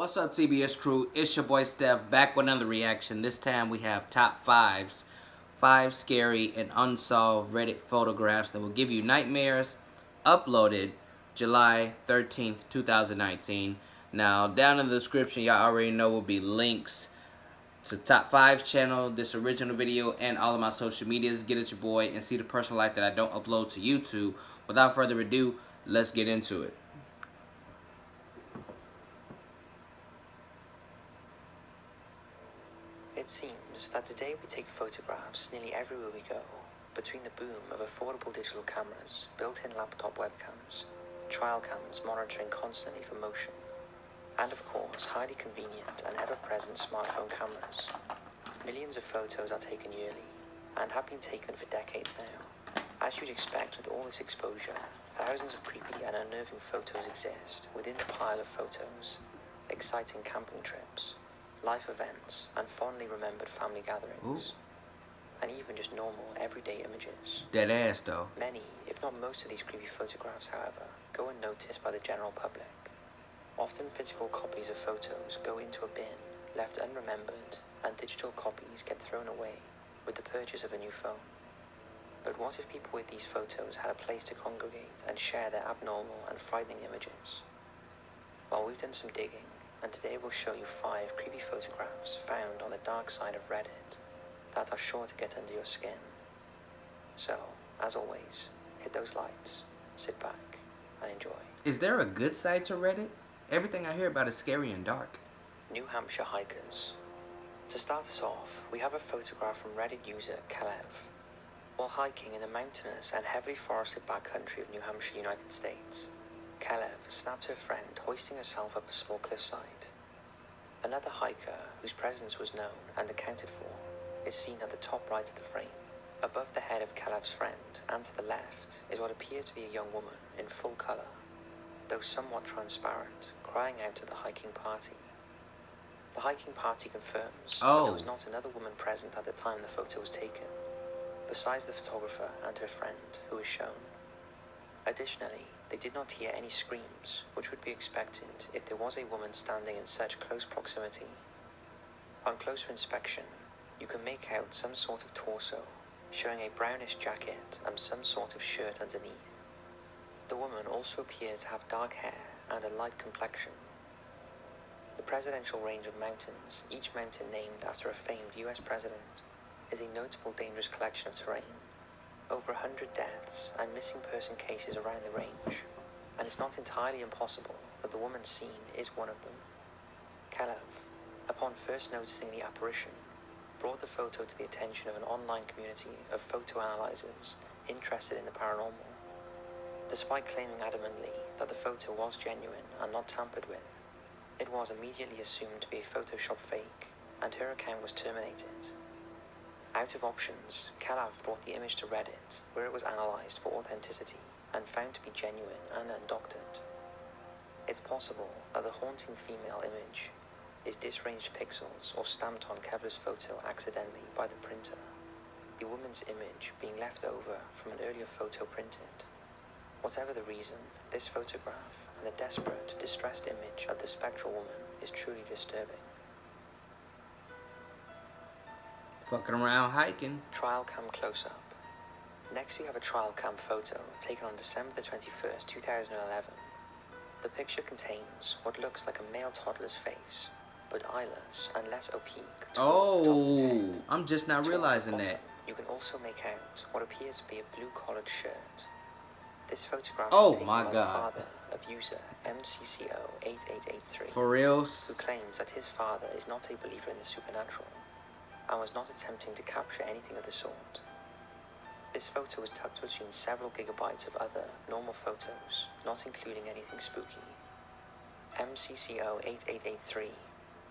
What's up, TBS crew? It's your boy Steph back with another reaction. This time we have top fives. 5 scary and unsolved Reddit photographs that will give you nightmares. Uploaded July 13th, 2019. Now, down in the description, y'all already know will be links to Top 5's channel, this original video, and all of my social medias. Get at your boy and see the personal life that I don't upload to YouTube. Without further ado, let's get into it. It seems that today we take photographs nearly everywhere we go, between the boom of affordable digital cameras, built-in laptop webcams, trial cams monitoring constantly for motion, and of course highly convenient and ever-present smartphone cameras. Millions of photos are taken yearly, and have been taken for decades now. As you'd expect with all this exposure, thousands of creepy and unnerving photos exist within the pile of photos. Exciting camping trips, life events, and fondly remembered family gatherings. Ooh. And even just normal, everyday images. Dead ass, though. Many, if not most of these creepy photographs, however, go unnoticed by the general public. Often physical copies of photos go into a bin, left unremembered, and digital copies get thrown away with the purchase of a new phone. But what if people with these photos had a place to congregate and share their abnormal and frightening images? Well, we've done some digging, and today we'll show you 5 creepy photographs found on the dark side of Reddit that are sure to get under your skin. So, as always, hit those lights, sit back, and enjoy. Is there a good side to Reddit? Everything I hear about is scary and dark. New Hampshire hikers. To start us off, we have a photograph from Reddit user Kalev. While hiking in the mountainous and heavily forested backcountry of New Hampshire, United States, Kalev snapped her friend hoisting herself up a small cliffside. Another hiker, whose presence was known and accounted for, is seen at the top right of the frame. Above the head of Kalev's friend, and to the left, is what appears to be a young woman in full colour, though somewhat transparent, crying out to the hiking party. The hiking party confirms that there was not another woman present at the time the photo was taken, besides the photographer and her friend, who is shown. Additionally, they did not hear any screams, which would be expected if there was a woman standing in such close proximity. On closer inspection, you can make out some sort of torso, showing a brownish jacket and some sort of shirt underneath. The woman also appears to have dark hair and a light complexion. The presidential range of mountains, each mountain named after a famed US president, is a notable dangerous collection of terrain. Over 100 deaths and missing person cases around the range, and it's not entirely impossible that the woman seen is one of them. Kalev, upon first noticing the apparition, brought the photo to the attention of an online community of photo analyzers interested in the paranormal. Despite claiming adamantly that the photo was genuine and not tampered with, it was immediately assumed to be a Photoshop fake, and her account was terminated. Out of options, Kalev brought the image to Reddit, where it was analysed for authenticity and found to be genuine and undoctored. It's possible that the haunting female image is disarranged pixels or stamped on Kevlar's photo accidentally by the printer, the woman's image being left over from an earlier photo printed. Whatever the reason, this photograph and the desperate, distressed image of the spectral woman is truly disturbing. Fucking around hiking. Trial cam close-up. Next we have a trial cam photo taken on December the 21st, 2011. The picture contains what looks like a male toddler's face, but eyeless and less opaque towards the top of his head. I'm just not realizing that. You can also make out what appears to be a blue-collared shirt. This photograph Oh is taken my by God. the father of user MCCO8883, For reals? who claims that his father is not a believer in the supernatural, and was not attempting to capture anything of the sort. This photo was tucked between several gigabytes of other normal photos, not including anything spooky. MCCO8883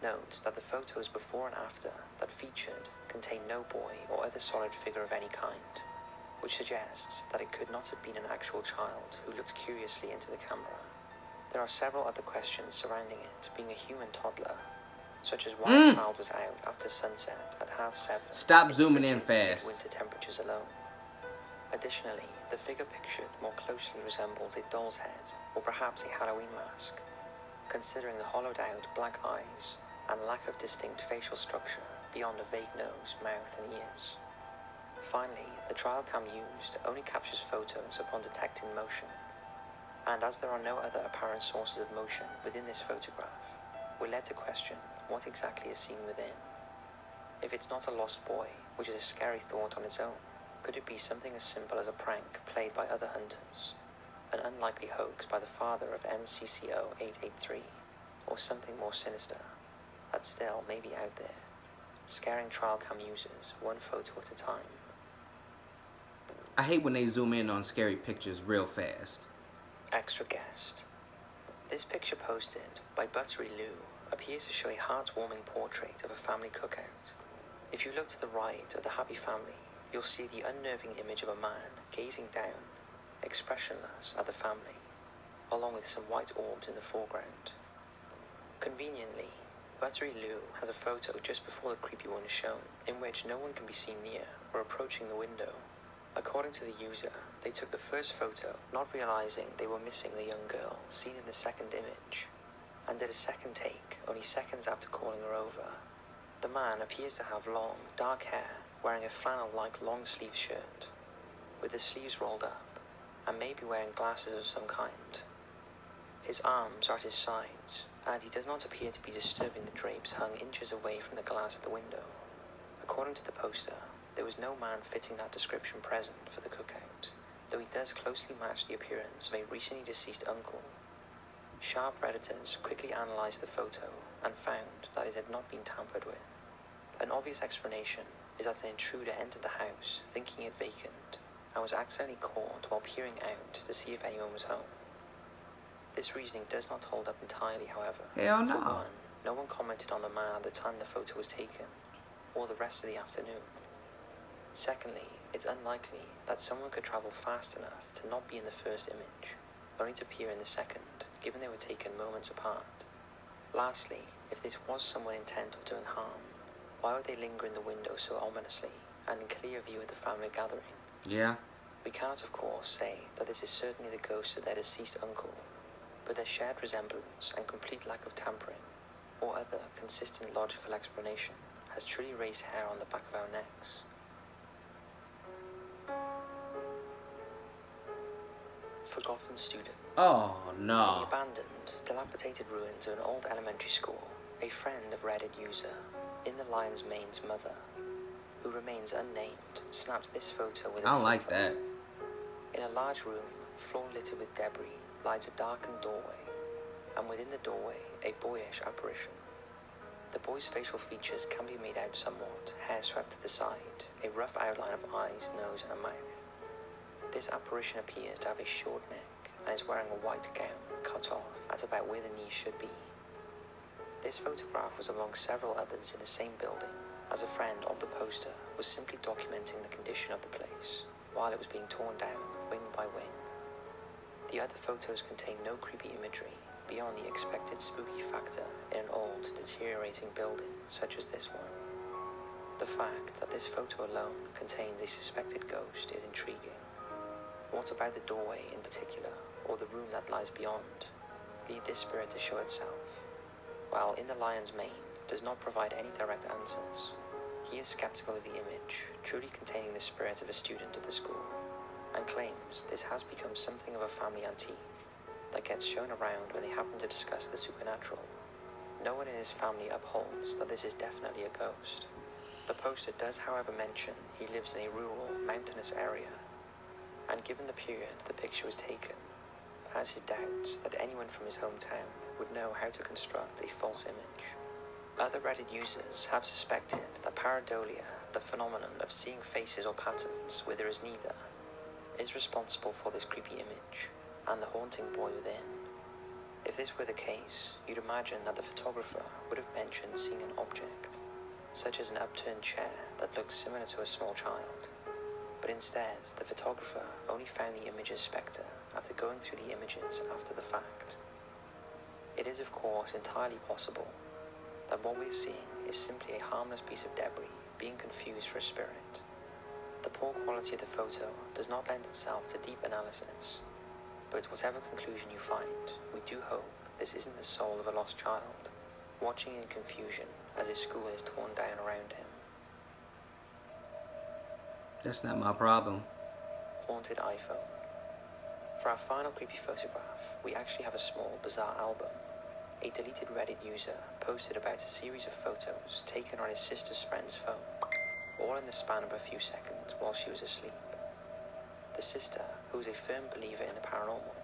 notes that the photos before and after that featured contain no boy or other solid figure of any kind, which suggests that it could not have been an actual child who looked curiously into the camera. There are several other questions surrounding it being a human toddler, such as why the child was out after sunset at 7:30. Stop zooming in fast. Winter temperatures alone. Additionally, the figure pictured more closely resembles a doll's head, or perhaps a Halloween mask. considering the hollowed out black eyes and lack of distinct facial structure beyond a vague nose, mouth and ears. Finally, the trial cam used only captures photos upon detecting motion, and as there are no other apparent sources of motion within this photograph, we're led to question what exactly is seen within. If it's not a lost boy, which is a scary thought on its own, could it be something as simple as a prank played by other hunters, an unlikely hoax by the father of MCCO 883, or something more sinister that still may be out there, scaring trial cam users one photo at a time? I hate when they zoom in on scary pictures real fast. Extra guest. This picture posted by Buttery Lou appears to show a heartwarming portrait of a family cookout. If you look to the right of the happy family, you'll see the unnerving image of a man gazing down, expressionless, at the family, along with some white orbs in the foreground. Conveniently, Buttery Lou has a photo just before the creepy one is shown, in which no one can be seen near or approaching the window. According to the user, they took the first photo, not realizing they were missing the young girl seen in the second image, and did a second take only seconds after calling her over. The man appears to have long, dark hair, wearing a flannel-like long-sleeve shirt, with the sleeves rolled up, and may be wearing glasses of some kind. His arms are at his sides, and he does not appear to be disturbing the drapes hung inches away from the glass of the window. According to the poster, there was no man fitting that description present for the cookout, though he does closely match the appearance of a recently deceased uncle. Sharp editors quickly analysed the photo and found that it had not been tampered with. An obvious explanation is that an intruder entered the house thinking it vacant and was accidentally caught while peering out to see if anyone was home. This reasoning does not hold up entirely, however. Hell no. For one, no one commented on the man at the time the photo was taken, or the rest of the afternoon. Secondly, it's unlikely that someone could travel fast enough to not be in the first image, only to appear in the second, given they were taken moments apart. Lastly, if this was someone intent of doing harm, why would they linger in the window so ominously and in clear view of the family gathering? Yeah. We cannot, of course, say that this is certainly the ghost of their deceased uncle, but their shared resemblance and complete lack of tampering, or other consistent logical explanation, has truly raised hair on the back of our necks. Forgotten student. Oh In no. the abandoned, dilapidated ruins of an old elementary school, a friend of Reddit user, In the Lion's Mane's mother, who remains unnamed, snapped this photo with a I don't like flip that. phone. In a large room, floor littered with debris, lies a darkened doorway, and within the doorway, a boyish apparition. The boy's facial features can be made out somewhat, hair swept to the side, a rough outline of eyes, nose, and a mouth. This apparition appears to have a short neck and is wearing a white gown cut off at about where the knee should be. This photograph was among several others in the same building, as a friend of the poster was simply documenting the condition of the place while it was being torn down wing by wing. The other photos contain no creepy imagery beyond the expected spooky factor in an old, deteriorating building such as this one. The fact that this photo alone contains a suspected ghost is intriguing. What about the doorway in particular, or the room that lies beyond, lead this spirit to show itself? While In the Lion's Mane does not provide any direct answers, he is skeptical of the image truly containing the spirit of a student of the school, and claims this has become something of a family antique that gets shown around when they happen to discuss the supernatural. No one in his family upholds that this is definitely a ghost. The poster does, however, mention he lives in a rural, mountainous area, and given the period the picture was taken, has his doubts that anyone from his hometown would know how to construct a false image. Other Reddit users have suspected that pareidolia, the phenomenon of seeing faces or patterns where there is neither, is responsible for this creepy image and the haunting boy within. If this were the case, you'd imagine that the photographer would have mentioned seeing an object, such as an upturned chair that looks similar to a small child. But instead, the photographer only found the image's spectre after going through the images after the fact. It is, of course, entirely possible that what we're seeing is simply a harmless piece of debris being confused for a spirit. The poor quality of the photo does not lend itself to deep analysis, but whatever conclusion you find, we do hope this isn't the soul of a lost child, watching in confusion as his school is torn down around him. That's not my problem. Haunted iPhone. For our final creepy photograph, we actually have a small, bizarre album. A deleted Reddit user posted about a series of photos taken on his sister's friend's phone, all in the span of a few seconds while she was asleep. The sister, who is a firm believer in the paranormal,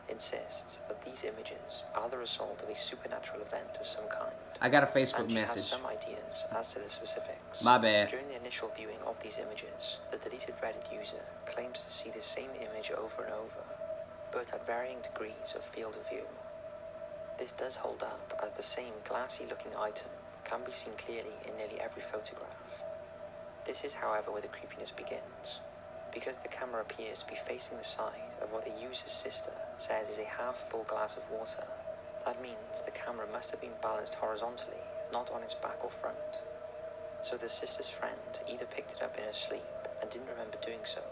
insists that these images are the result of a supernatural event of some kind. I got a Facebook and she message. has some ideas as to the specifics. My bad. During the initial viewing of these images, the deleted Reddit user claims to see the same image over and over, but at varying degrees of field of view. This does hold up, as the same glassy-looking item can be seen clearly in nearly every photograph. This is, however, where the creepiness begins. Because the camera appears to be facing the side of what the user's sister says is a half-full glass of water, that means the camera must have been balanced horizontally, not on its back or front. So the sister's friend either picked it up in her sleep and didn't remember doing so,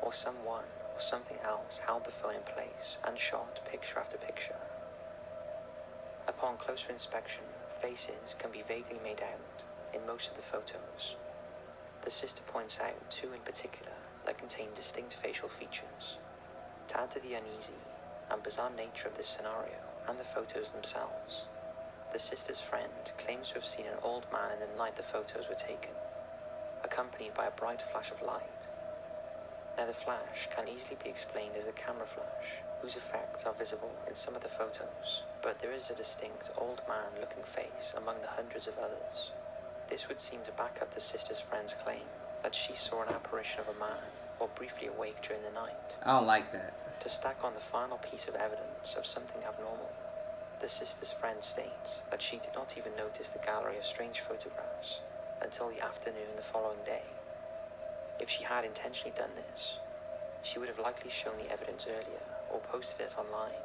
or someone or something else held the phone in place and shot picture after picture. Upon closer inspection, faces can be vaguely made out in most of the photos. The sister points out two in particular that contain distinct facial features. To add to the uneasy and bizarre nature of this scenario and the photos themselves, the sister's friend claims to have seen an old man in the night the photos were taken, accompanied by a bright flash of light. Now the flash can easily be explained as the camera flash, whose effects are visible in some of the photos, but there is a distinct old man looking face among the hundreds of others. This would seem to back up the sister's friend's claim that she saw an apparition of a man while briefly awake during the night. I don't like that. To stack on the final piece of evidence of something abnormal, the sister's friend states that she did not even notice the gallery of strange photographs until the afternoon the following day. If she had intentionally done this, she would have likely shown the evidence earlier or posted it online.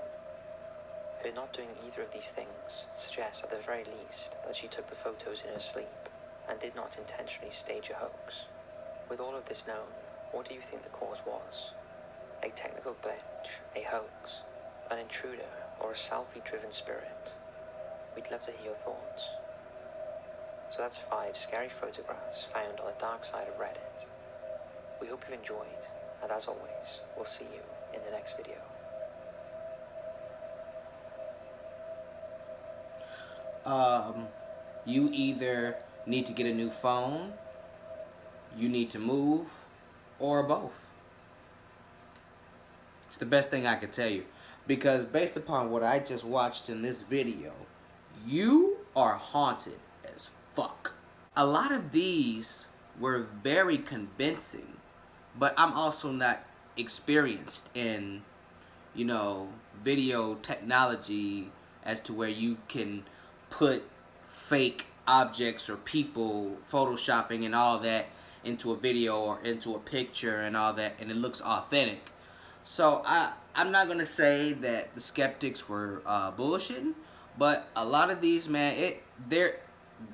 Her not doing either of these things suggests at the very least that she took the photos in her sleep and did not intentionally stage a hoax. With all of this known, what do you think the cause was? A technical glitch, a hoax, an intruder, or a selfie-driven spirit? We'd love to hear your thoughts. So that's 5 scary photographs found on the dark side of Reddit. We hope you've enjoyed, and as always, we'll see you in the next video. You either need to get a new phone, you need to move, or both. It's the best thing I could tell you. Because based upon what I just watched in this video, you are haunted as fuck. A lot of these were very convincing, but I'm also not experienced in, video technology as to where you can put fake objects or people, photoshopping and all that into a video or into a picture and all that, and it looks authentic. So I'm not gonna say that the skeptics were bullshitting, but a lot of these, man,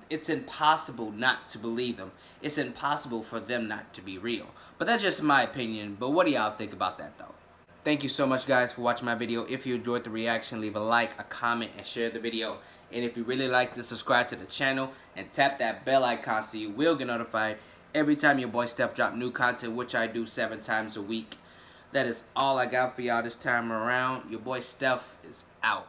it's impossible not to believe them. It's impossible for them not to be real. But that's just my opinion. But what do y'all think about that, though? Thank you so much, guys, for watching my video. If you enjoyed the reaction, leave a like, a comment, and share the video. And if you really like to, subscribe to the channel and tap that bell icon so you will get notified every time your boy Steph drop new content, which I do 7 times a week. That is all I got for y'all this time around. Your boy Steph is out.